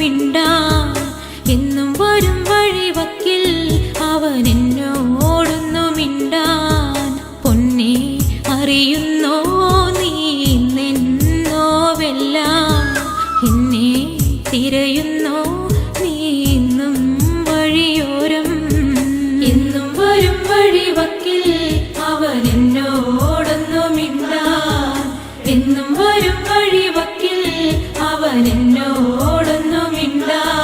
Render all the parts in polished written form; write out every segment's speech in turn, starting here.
മിണ്ടാൻ എന്നും വരും വഴിവക്കിൽ അവൻ എന്നോടൊന്നു മിണ്ടാൻ. പൊന്നെ അറിയുന്നോ നീ നിന്നോവെല്ലാം, എന്നെ തിരയുന്നോ നീ ഇന്നും വഴിയോരം. എന്നും വരും വഴിവക്കിൽ അവൻ എന്നോടൊന്നു മിണ്ടാൻ, എന്നും വരും വഴിവക്കിൽ അവൻ എന്നോടൊന്നു മിണ്ടാൻ.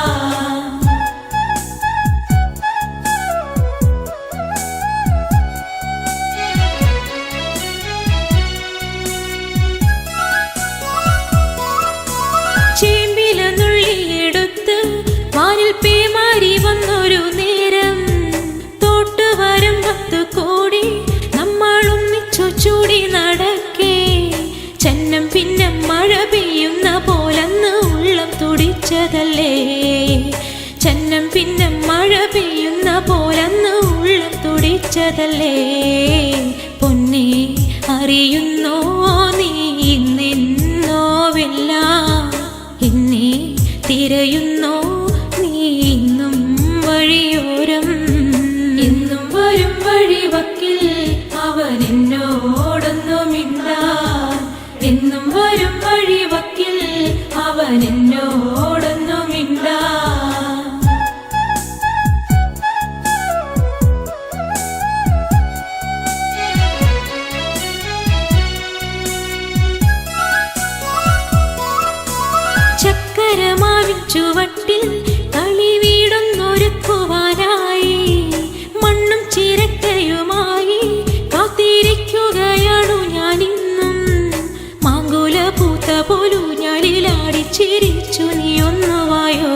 ചേമ്പില നുള്ളിയെടുത്ത് വാനിൽ പേമാരി വന്നൊരു നേരം, തോട്ടുവരം 10 കോടി നമ്മൾ ഒന്നിച്ചു ചൂടി നടക്കേ. ചന്നം പിന്നെ മഴ പെയ്യുന്ന പോലന്ന് ഉള്ളം തുടിച്ചതല്ലേ, ചന്നം പിന്നെ മഴ പെയ്യുന്ന പോലന്ന് ഉള്ളം തുടിച്ചതല്ലേ. പൊന്നെ അറിയുന്നോ നീ നിന്നോവെല്ലാം, എന്നെ തിരയുന്നോ നീ ഇന്നും വഴിയോരം. എന്നും വരും വഴിവക്കിൽ അവൻ എന്നോടൊന്നു മിണ്ടാൻ, എന്നും വരും വഴിവക്കിൽ അവൻ എന്നോടൊന്നു മിണ്ടാൻ. ചക്കരമാവിൻ ചുവട്ടിൽ കളി വീടൊന്നൊരുക്കുവാനായി മണ്ണും ചിരക്കയുമായി കാത്തിരിക്കുകയാണു ഞാനിന്നും. മാങ്കുല പൂത്ത പോലും ഞാലിലാടി ചിരിച്ചു നീ ഒന്നുവായോ,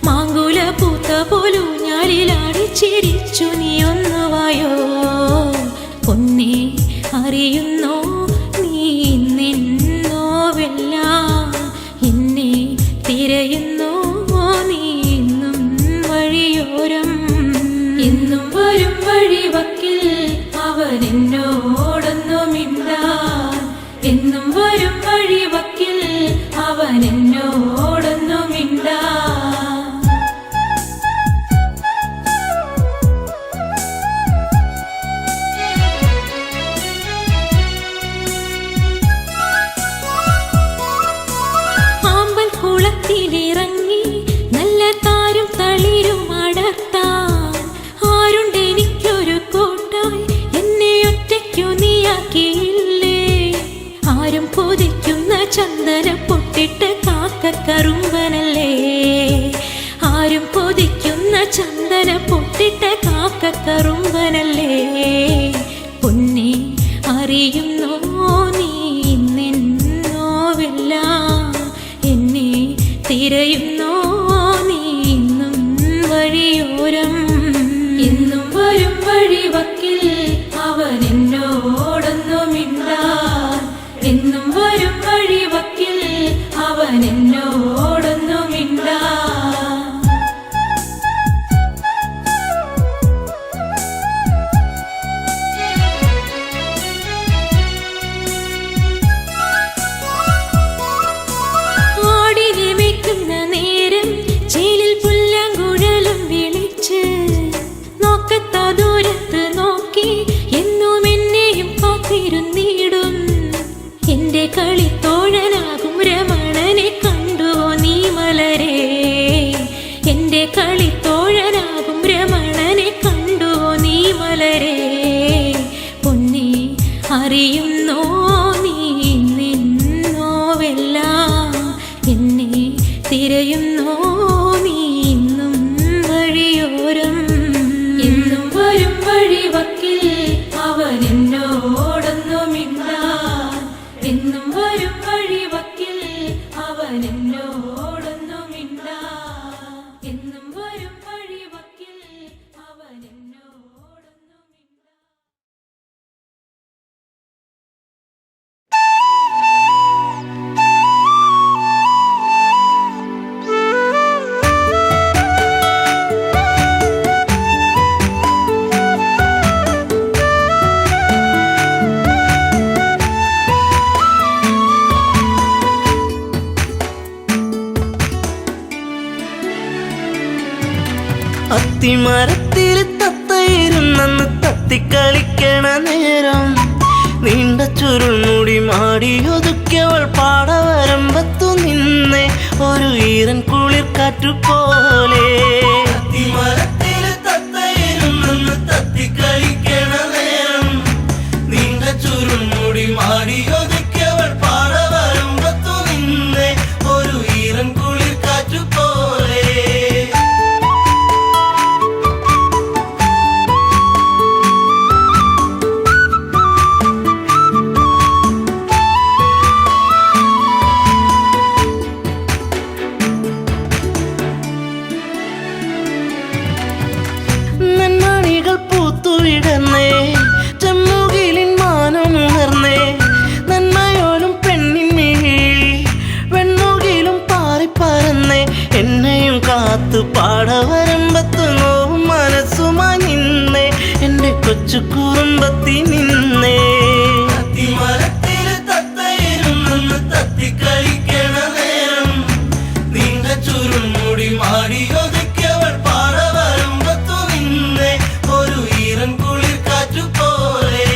മാങ്കുല പൂത്ത പോലും ഞാലിലാടി ചിരിച്ചു നീ ഒന്നുവായോ. പൊന്നെ അറിയുന്നോ നീ നിന്നോവെല്ലാം, എന്നെ തിരയുന്നോ നീ ഇന്നും വഴിയോരം. എന്നും വരും വഴിവക്കിൽ അവൻ എന്നോടൊന്നു മിണ്ടാൻ, എന്നും വരും വഴിവക്കിൽ അവൻ എന്നോടൊന്നു മിണ്ടാൻ. കുളത്തിലിറങ്ങി നല്ല താരും തളിരും അടർത്താൻ ആരുണ്ടെനിക്കൊരു കോട്ടായി, എന്നെ ഒറ്റയ്ക്കു നീയാക്കിയില്ലേ. ആരും കൊതിക്കുന്ന ചന്ദന പൊട്ടിട്ട് കാക്കക്കറുമ്പനല്ലേ, ആരും കൊതിക്കുന്ന ചന്ദന പൊട്ടിട്ട് കാക്കക്കറുമ്പനല്ലേ. പൊന്നെ അറിയുന്നോ നീ നിന്നോവെല്ലാം, എന്നെ തിരയുന്നോ നീ ഇന്നും വഴിയോരം. എന്നും വരും വഴിവക്കിൽ അവൻ എന്നോടൊന്നു മിണ്ടാൻ, എന്നും വരും വഴിവക്കിൽ അവൻ എന്നോടൊന്നു മിണ്ടാൻ. നേരം ചേലിൽ പുല്ലാങ്കുഴലും വിളിച്ച് നോക്കത്ത ദൂരത്ത് നോക്കി എന്നും എന്നെയും കാത്തിരുന്നിടും. എന്റെ കളിത്തോഴനാകും രമണനെ കണ്ടുവോ നീ മലരേ, എന്റെ കളിത്തോഴനാകും രമണനെ കണ്ടുവോ നീ മലരേ. പൊന്നെ അറിയുന്നോ നീ നിന്നോവെല്ലാം, എന്നെ തിരയുന്നോ നീ ഇന്നും വഴിയോരം. എന്നും വരും വഴിവക്കിൽ അവൻ എന്നോടൊന്നു മിണ്ടാൻ, എന്നും വരും വഴിവക്കിൽ അവൻ എന്നോടൊന്നു മിണ്ടാൻ, എന്നും വരും വഴിവക്കിൽ അവൻ എന്നോടൊന്നു മിണ്ടാൻ. അത്തിമരത്തിൽ തത്തയിരുന്നെന്ന് തത്തിക്കളിക്കണ നേരം നീണ്ട ചുരുൾമുടി മാടിയൊതുക്കിയവൾ പാടവരമ്പത്തു നിന്നെ ഒരു ഈറൻ കുളിർ കാറ്റുപോലെ. അത്തിമരത്തിൽ തത്തയിരുന്നെന്ന് തത്തിക്കളിക്കണ നേരം നീണ്ട ചുരുൾമുടി മാടിയൊതുക്കിയവൾ പാടവരമ്പത്തു നിന്നെ ഒരു ഈറൻ കുളിർ കാറ്റുപോലെ. നന്മണികൾ പൂത്തുവിടന്നേ ചെമ്മുകിലിൻ മാനമുണർന്നേ നന്മയോലും പെണ്ണിൻ മിഴി വെണ്ണുകിലും പാറിപ്പറന്നേ എന്നെയും കാത്തു പാടവരമ്പത്ത് നോവും മനസ്സുമായി നിന്നേ എൻ്റെ കൊച്ചു കുറുമ്പത്തി നിന്നേ. അത്തിമരത്തില് തത്തയിരുന്നെന്ന് തത്തിക്കളിക്കണ നേരം നീണ്ട ചുരുൾമുടി മാടിയൊതുക്കിയവൾ പാടവരമ്പത്തു നിന്നെ ഒരു ഈറൻ കുളിർ കാറ്റുപോലെ.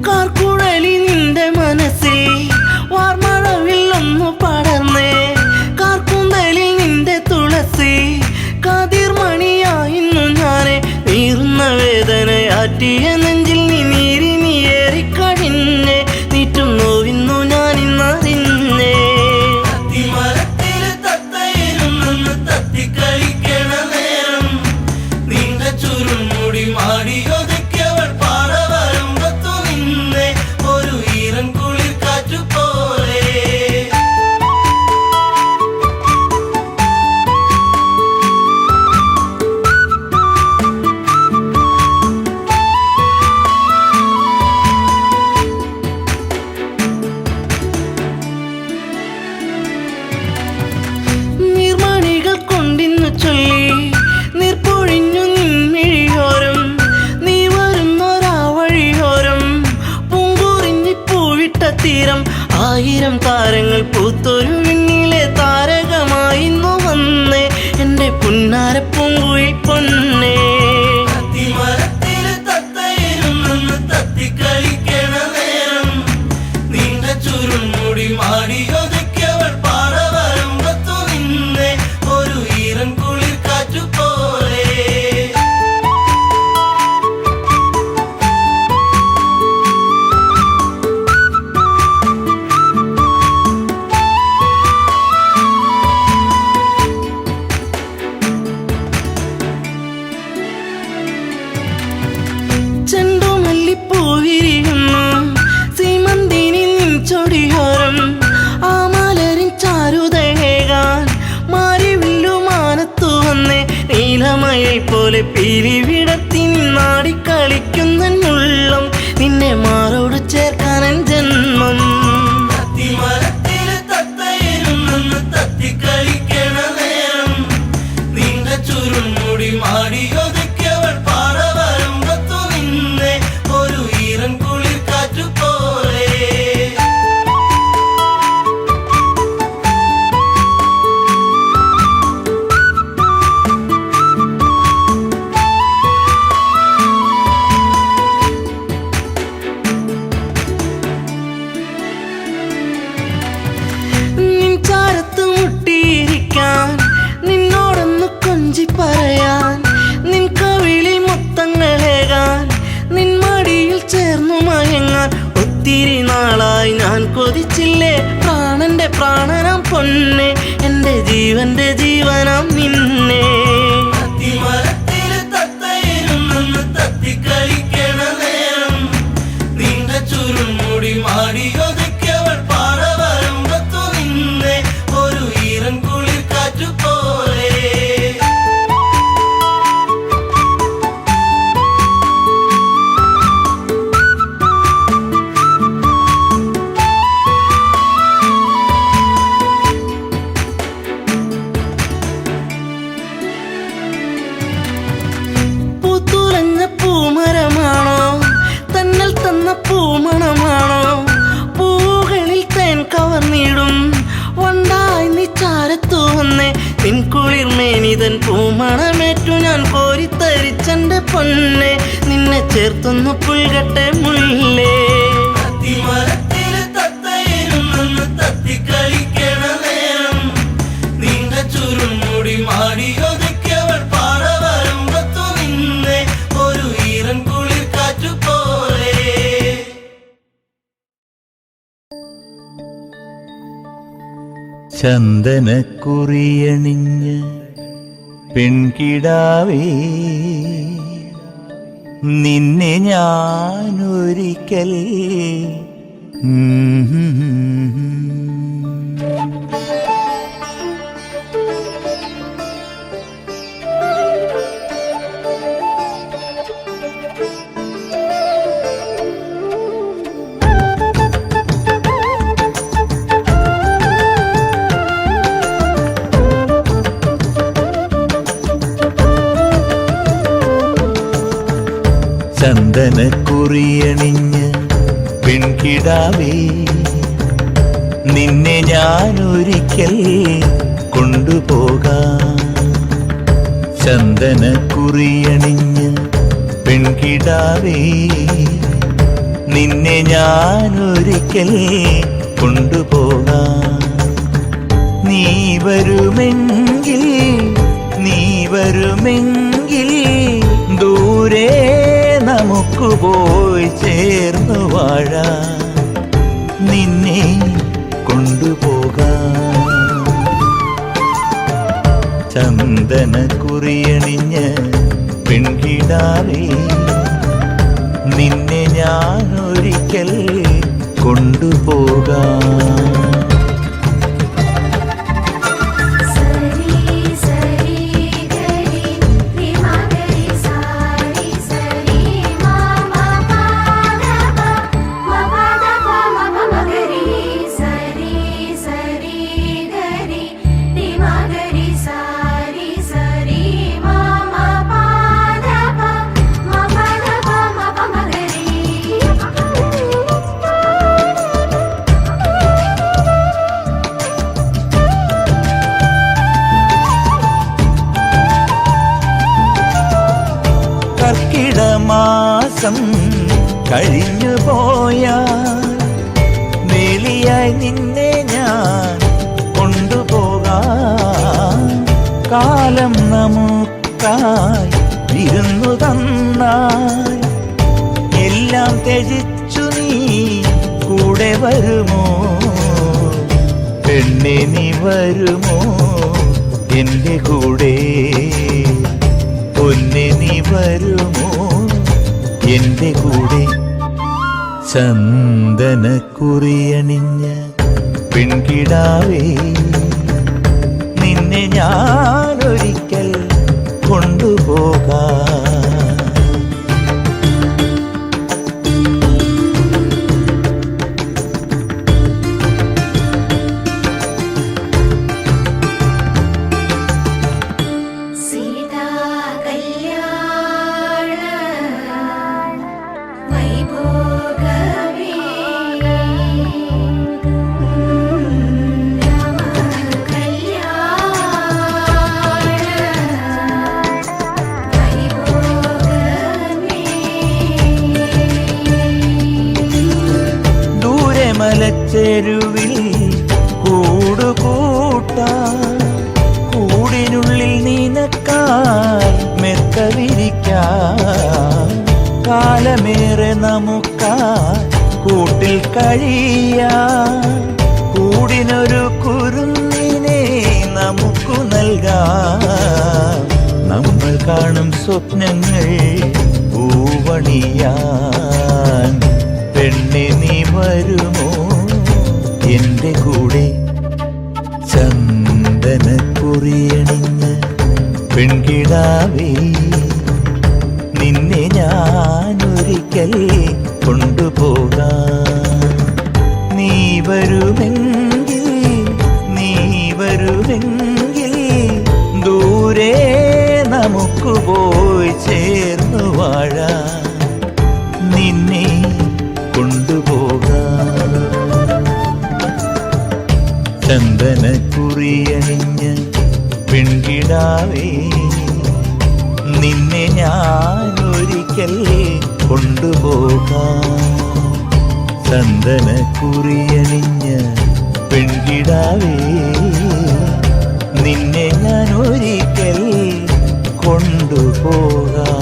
കാർക്കുഴലി നിന്റെ മനസ്സിൽ വാർമഴവിൽ ഒന്നു പടർന്നേ കാർക്കുന്തലിൽ നിന്റെ തുളസി കാതിർമണിയായിരുന്നു ഞാനെ നീറുന്ന വേദനയാറ്റിയ നെഞ്ചിൽ നീ നീറിനിയേറിക്കഴിഞ്ഞേ നീറ്റും നോവിന്നു ഞാനിന്നറിഞ്ഞേ. അത്തിമരത്തില് തത്തയിരുന്നെന്ന് തത്തിക്കളിക്കണ നേരം നീണ്ട ചുരുൾമുടി മാടിയൊതുക്കിയവൾ പാടവരമ്പത്തു നിന്നെ ഒരു ഈറൻ കുളിർ കാറ്റുപോലെ. നീർമണികൾ കൊണ്ടിന്നു ചൊല്ലി നീർപ്പൊഴിഞ്ഞു നിൻമിഴിയോരം നീ വരുന്നൊരാവഴിയോരം പൂങ്കുറിഞ്ഞി പൂവിട്ട തീരം ആയിരം താരങ്ങൾ പൂത്തൊരു വിണ്ണിലെ താരകമായിന്നു വന്നേ എൻ്റെ പുന്നാര പൂങ്കുഴി പൊന്നേ. അത്തിമരത്തില് തത്തയിരുന്നെന്ന് തത്തിക്കളിക്കണ നേരം നീണ്ട ചുരുൾമുടി മാടിയൊതുക്കിയവൾ പാടവരമ്പത്തു നിന്നെ ഒരു ഈറൻ കുളിർ കാറ്റുപോലെ. ചെണ്ടുമല്ലിപ്പൂവിരിയുന്നു സീമന്തിനി നിൻ ചൊടിയോരം ആ മലരിൻ ചാരുതേകാൻ മാരിവില്ലുമാനത്തു വന്നേ നീലമഴ പോലെ പീലി വിടത്തി നിന്നാടിക്കളിക്കുന്നുള്ളം നിന്നെ മാറോട് ചേർക്കാനൻ ജന്മം. അത്തിമരത്തില് തത്തയിരുന്നെന്ന് തത്തിക്കളിക്കണ നേരം നീണ്ട ചുരുൾമുടി മാടിയൊതുക്കിയവൾ പാടവരമ്പത്തു നിന്നെ ഒരു ഈറൻ കുളിർ കാറ്റുപോലെ. നിൻ ചാരത്ത് മുട്ടിയിരിക്കാൻ നിന്നോടൊന്ന് കൊഞ്ചി പറയാൻ നിൻ കവിളിൽ മുത്തങ്ങളേകാൻ നിൻ മടിയിൽ ചേർന്നു മയങ്ങാൻ ഒത്തിരി നാളായി ഞാൻ കൊതിച്ചില്ലേ പ്രാണന്റെ പ്രാണനാം പൊന്നെ എൻ്റെ ജീവന്റെ ജീവനാം നിന്നെ. അത്തിമരത്തില് തത്തയിരുന്നെന്ന് തത്തിക്കളിക്കണ നേരം നീണ്ട ചുരുൾമുടി മാടിയൊതുക്കിയവൾ പാടവരമ്പത്തു നിന്നെ ഒരു ഈറൻ കുളിർ കാറ്റുപോലെ. പിൻകുളിർമേനിതൻ പൂമണമേറ്റു ഞാൻ കോരിത്തരിച്ചെന്റെ പൊന്നെ നിന്നെ ചേർത്തൊന്നു പുൽകട്ടെ മുല്ലേ അത്തിമരത്തിലെ തത്തയിരുന്നെന്ന് തത്തിക്കളിക്കണ നേരം നീണ്ട ചുരുൾമുടി മാടിയൊതുക്കിയവൾ പാടവരമ്പത്തു നിന്നെ ഒരു ഈറൻ കുളിർ കാറ്റു പോലെ ചന്ദനക്കുറിയണിഞ്ഞ പെൺകിടാവേ നിന്നെ ഞാനൊരിക്കൽ ചന്ദനക്കുറിയണിഞ്ഞ പെൺകിടാവേ നിന്നെ ഞാനൊരിക്കൽ കൊണ്ടുപോകാം ചന്ദനക്കുറിയണിഞ്ഞ പെൺകിടാവേ നിന്നെ ഞാനൊരിക്കൽ കൊണ്ടുപോകാം നീ വരുമെങ്കിൽ ദൂരെ നമുക്ക് പോയി ചേർന്നു വാഴാം നിന്നെ കൊണ്ടുപോകാം ചന്ദനക്കുറിയണിഞ്ഞ പെൺകിടാവേ നിന്നെ ഞാനൊരിക്കൽ കൊണ്ടുപോകാം കർക്കിടമാസം കഴിഞ്ഞു പോയാൽ വേലിയായി നിന്നെ ഞാൻ കൊണ്ടുപോകാം കാലം നമുക്കായി വിരുന്നു തന്നാൽ എല്ലാം ത്യജിച്ചു നീ കൂടെ വരുമോ പെണ്ണെ നീ വരുമോ എൻ്റെ കൂടെ പൊന്നെ നീ വരുമോ എൻ്റെ കൂടെ ചന്ദനക്കുറിയണിഞ്ഞ പെൺകിടാവേ നിന്നെ ഞാനൊരിക്കൽ കൊണ്ടുപോകാം മലച്ചെരുവിൽ കൂടുകൂട്ടാൻ കൂടിനുള്ളിൽ നിനക്കായി മെത്ത വിരിക്കാം കാലമേറെ നമുക്കായി കൂട്ടിൽ കഴിയാം കൂടിനൊരു കുരുന്നിനെ നമുക്കു നൽകാം നമ്മൾ കാണും സ്വപ്നങ്ങൾ പൂവണിയാൻ പെണ്ണെ നീ വരുമോ എൻ്റെ കൂടെ ചന്ദനക്കുറിയണിഞ്ഞ പെൺകിടാവേ നിന്നെ ഞാനൊരിക്കൽ കൊണ്ടുപോകാം നീ വരുമെങ്കിൽ ദൂരെ നമുക്ക് പോയി ചേർന്നു വാഴാം നിന്നെ കൊണ്ടുപോകാം ചന്ദനക്കുറിയണിഞ്ഞ പെൺകിടാവേ നിന്നെ ഞാൻ ഒരിക്കൽ കൊണ്ടുപോകാം. ചന്ദന കുറിയണിഞ്ഞ പെൺകിടാവേ നിന്നെ ഞാൻ ഒരിക്കൽ കൊണ്ടുപോകാം.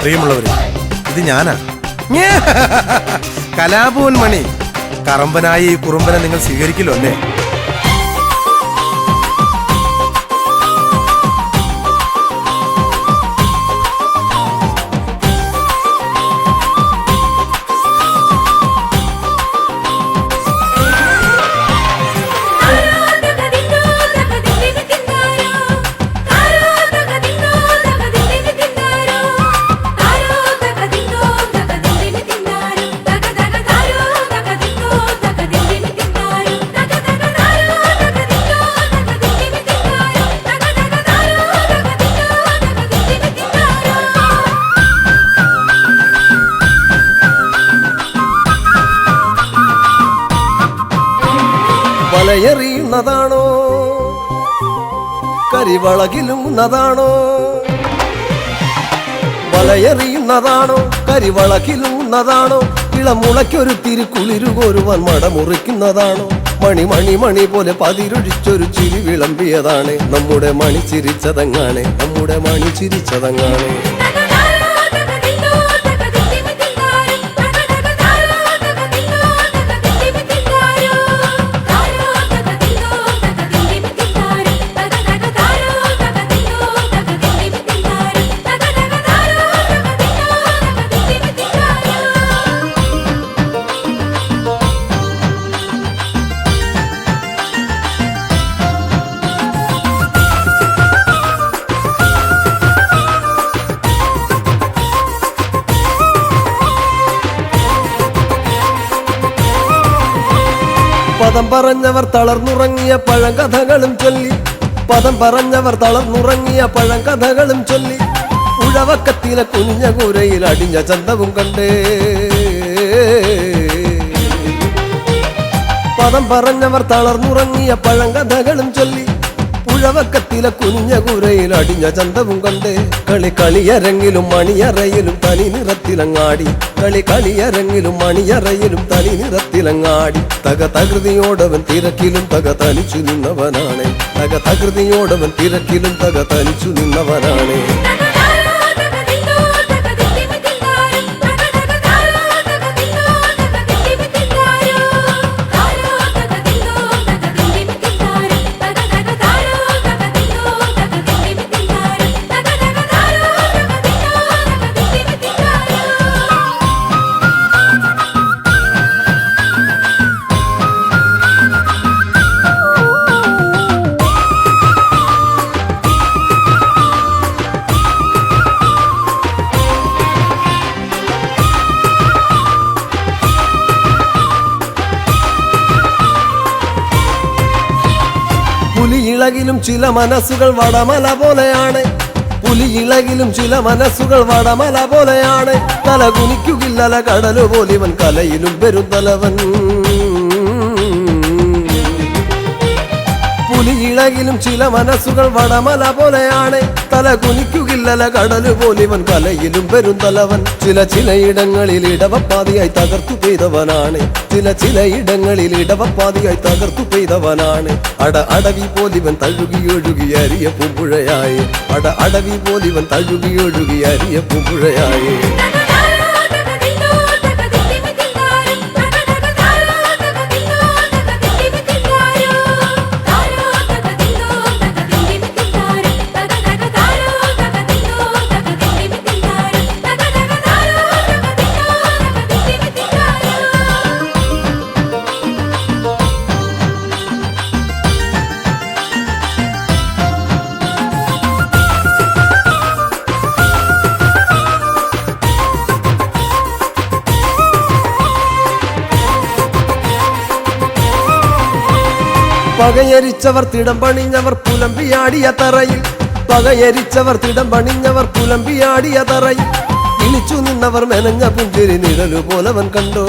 പ്രിയമുള്ളവരെ, ഇത് ഞാനാ കലാഭവൻ മണി. കറമ്പനായ ഈ കുറുമ്പനെ നിങ്ങൾ സ്വീകരിക്കില്ലോ അല്ലേ? വലയെറിയുന്നതാണോ കരിവളകിലുന്നതാണോ? വലയെറിയുന്നതാണോ കരിവളകിലുന്നതാണോ? ഇളമുളയ്ക്കൊരു തിരുക്കുളിരുകോരുവാൻ മടമുറിക്കുന്നതാണോ? മണി മണി മണി പോലെ പതിരൊഴിച്ചൊരു ചിരി വിളമ്പിയതാണ്. നമ്മുടെ മണി ചിരിച്ചതങ്ങാണ്, നമ്മുടെ മണി ചിരിച്ചതങ്ങാണ്. പദം പറഞ്ഞവർ തളർന്നുറങ്ങിയ പഴങ്കഥകളും ചൊല്ലി, പദം പറഞ്ഞവർ തളർന്നുറങ്ങിയ പഴങ്കഥകളും ചൊല്ലി, ഉഴവക്കത്തിലെ കുനിഞ്ഞ കൂരയിൽ അടിഞ്ഞ ചന്തവും കണ്ടേ. പദം പറഞ്ഞവർ തളർന്നുറങ്ങിയ പഴങ്കഥകളും ചൊല്ലി, ഉഴവക്കത്തിലെ കുനിഞ്ഞ കൂരയിൽ അടിഞ്ഞ ചന്തവും കണ്ടേ. കളി കളിയരങ്ങിലും മണിയറയിലും തനി നിറത്തിലങ്ങാടി, കളി കളിയരങ്ങിലും മണിയറയിലും തനി നിറത്തിലങ്ങാടി. തകൃതിയോടവൻ തിരക്കിലും തനിച്ചു നിന്നവനാണ്, തകൃതിയോടവൻ തിരക്കിലും തനിച്ചു നിന്നവനാണ്. പുലിയിളകിലും ചില മനസ്സുകൾ വടമല പോലെയാണ്, പുലിയിളകിലും ചില മനസ്സുകൾ വടമല പോലെയാണ്. തല കുനിക്കുകില്ലല കടലു പോലിവൻ കലയിലും പെരുന്തലവൻ. പുലിയിളകിലും ചില മനസ്സുകൾ വടമല പോലെയാണ്, തല കുനിക്കുകില്ലല കടലു പോലിവൻ കലയിലും പെരുന്തലവൻ. ചിലയിടങ്ങളിൽ ഇടവപ്പാതിയായി തകർത്തു പെയ്തവനാണ്, ചിലയിടങ്ങളിൽ ഇടവപ്പാതിയായി തകർത്തു പെയ്തവനാണ്. അടവി പോലിവൻ തഴുകിയൊഴുകി അരിയ പൂമ്പുഴയായി, അടവി പോലിവൻ തഴുകിയൊഴുകി അരിയ പൂമ്പുഴയായി. പകയരിച്ചവർ തിടം പണിഞ്ഞവർ പുലമ്പിയാടിയ തറയിൽ, പകയരിച്ചവർ തിടം പണിഞ്ഞവർ പുലമ്പിയാടിയ തറയിൽ. ഇളിച്ചു നിന്നവർ മെനഞ്ഞ പുഞ്ചിരി നിഴലു പോലവൻ കണ്ടോ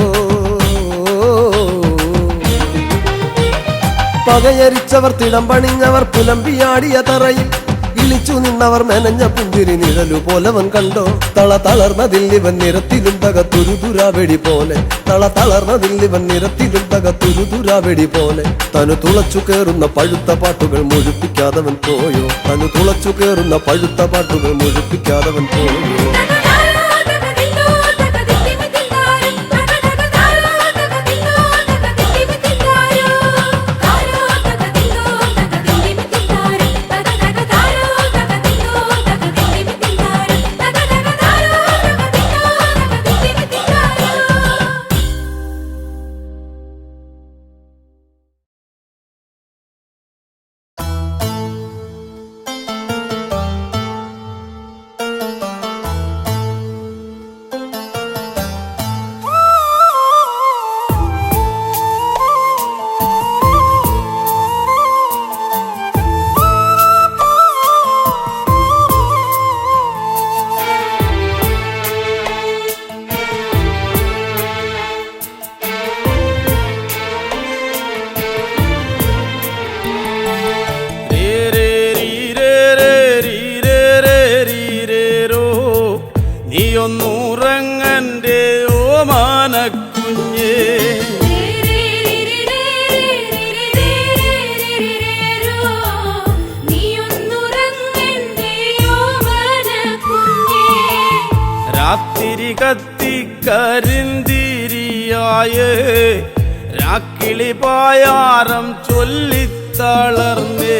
പകയരിച്ചവർ തിടം പണിഞ്ഞവർ പുലമ്പിയാടിയ തറയിൽ ഇളിച്ചു നിന്നവർ മെനഞ്ഞ പുഞ്ചിരി നിഴലു പോലവൻ കണ്ടോ തളർന്നതിൽ ഇവൻ നിരത്തിലും തകത്തുരുതുരാവെടി പോലെ തളർന്നതിൽ ഇവൻ നിരത്തിലും തകത്തുരുതുരാവെടി പോലെ തനു തുളച്ചു കേറുന്ന പഴുത്ത പാട്ടുകൾ മുഴുപ്പിക്കാതവൻ പോയോ തനു തുളച്ചു കേറുന്ന പഴുത്ത പാട്ടുകൾ മുഴുപ്പിക്കാതവൻ പോയോ നീയൊന്നുറങ്ങന്റെ ഓമാനക്കുഞ്ഞേ രാത്തിരി കത്തിക്കരിന്തിരിയായേ രാക്കിളി പായാരം ചൊല്ലിത്തളർന്നേ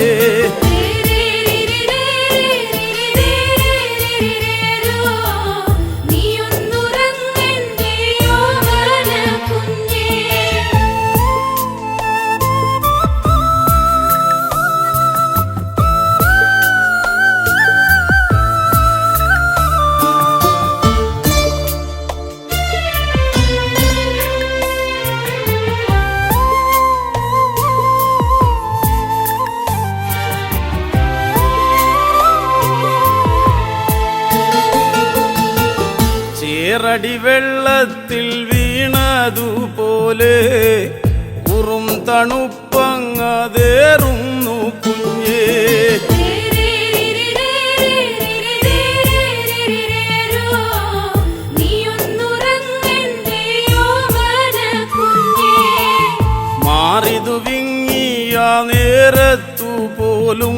ചേറടി വെള്ളത്തിൽ വീണതുപോലെ ഉറും തണുപ്പങ്ങതേറുന്നു കുഞ്ഞേ മാറിതു വിങ്ങിയ നേരത്തു പോലും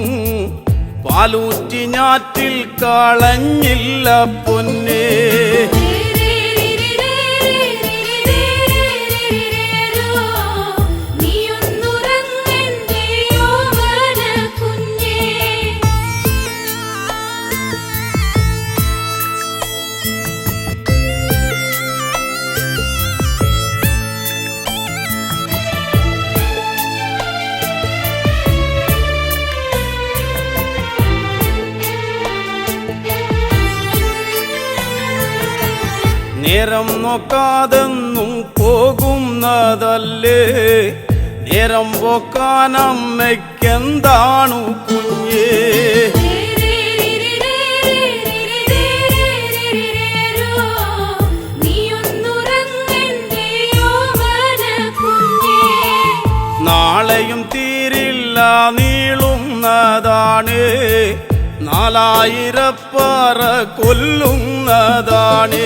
പാലൂറ്റി ഞാറ്റിൽ കളഞ്ഞില്ല പൊന്നേ നേരം നോക്കാതെന്നും പോകുന്നതല്ലേ നേരം പോക്കാനമ്മയ്ക്കെന്താണു കുഞ്ഞേ നാളെയും തീരില്ല നീളുന്നതാണ് 4000 പറ കൊല്ലുന്നതാണ്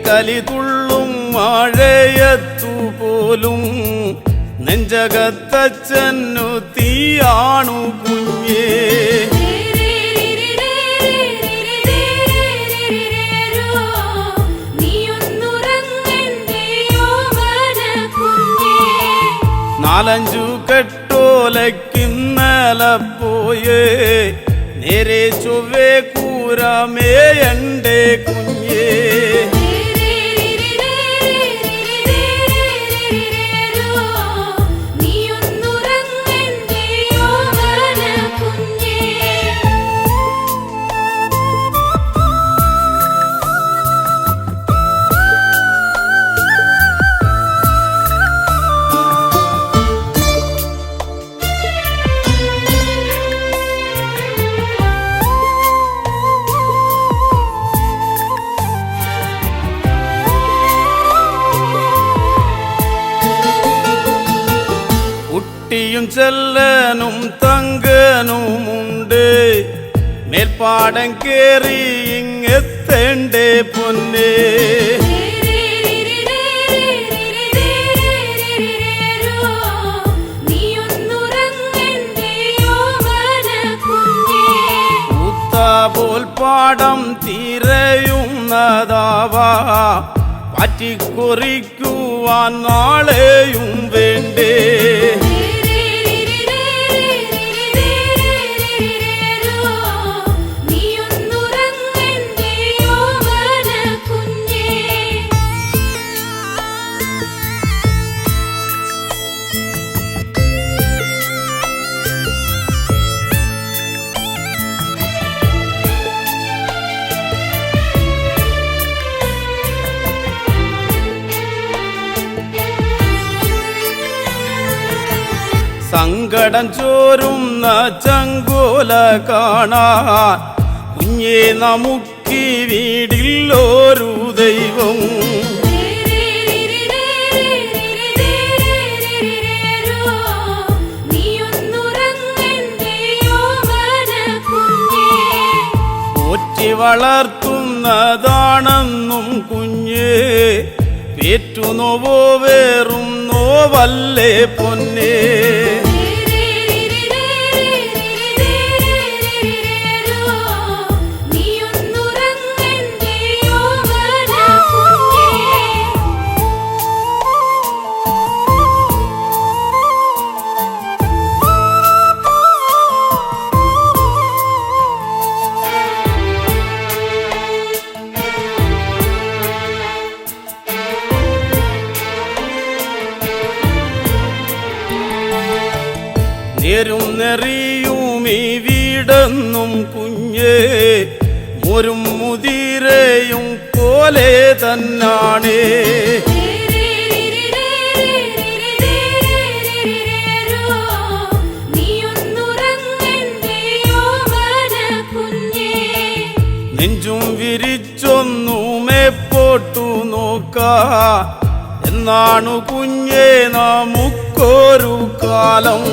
കലി തുള്ളും മഴയത്തുപോലും നെഞ്ചകത്തച്ചന്നു തീയാണു കുഞ്ഞേ നാലഞ്ചു കെട്ടോലക്കിന്നല പോയേ നേരെ ചൊവ്വേ കൂര ദൂരമേ എൻ്റെ കുഞ്ഞേ. കുട്ടിയും ചെല്ലനും തങ്കനുമുണ്ട്, മേൽപ്പാടം കേറി ഇങ്ങെത്തേണ്ടേ പൊന്നേ. പോൽ പാടം തിരയുന്നതാവാ, പറ്റിക്കുറിക്കുവാൻ നാളെയും വേണ്ടേ. സങ്കടം ചോരുന്ന ചങ്കോല കാണാൻ കുഞ്ഞേ നമുക്കി വീടില്ലൊരു ദൈവം. പോറ്റി വളർത്തുന്നതാണെന്നും കുഞ്ഞേ, പേറ്റുനോവോ വേറും നോവല്ലേ പൊന്നേ. നേരും നെറിയും ഈ വീടെന്നും കുഞ്ഞേ, മോരും മുതിരയും പോലെ തന്നാണേ. നെഞ്ചും വിരിച്ചൊന്നുമേ പോട്ടു നോക്കാ, എന്നാണു കുഞ്ഞേ നമുക്കൊരു കാലം.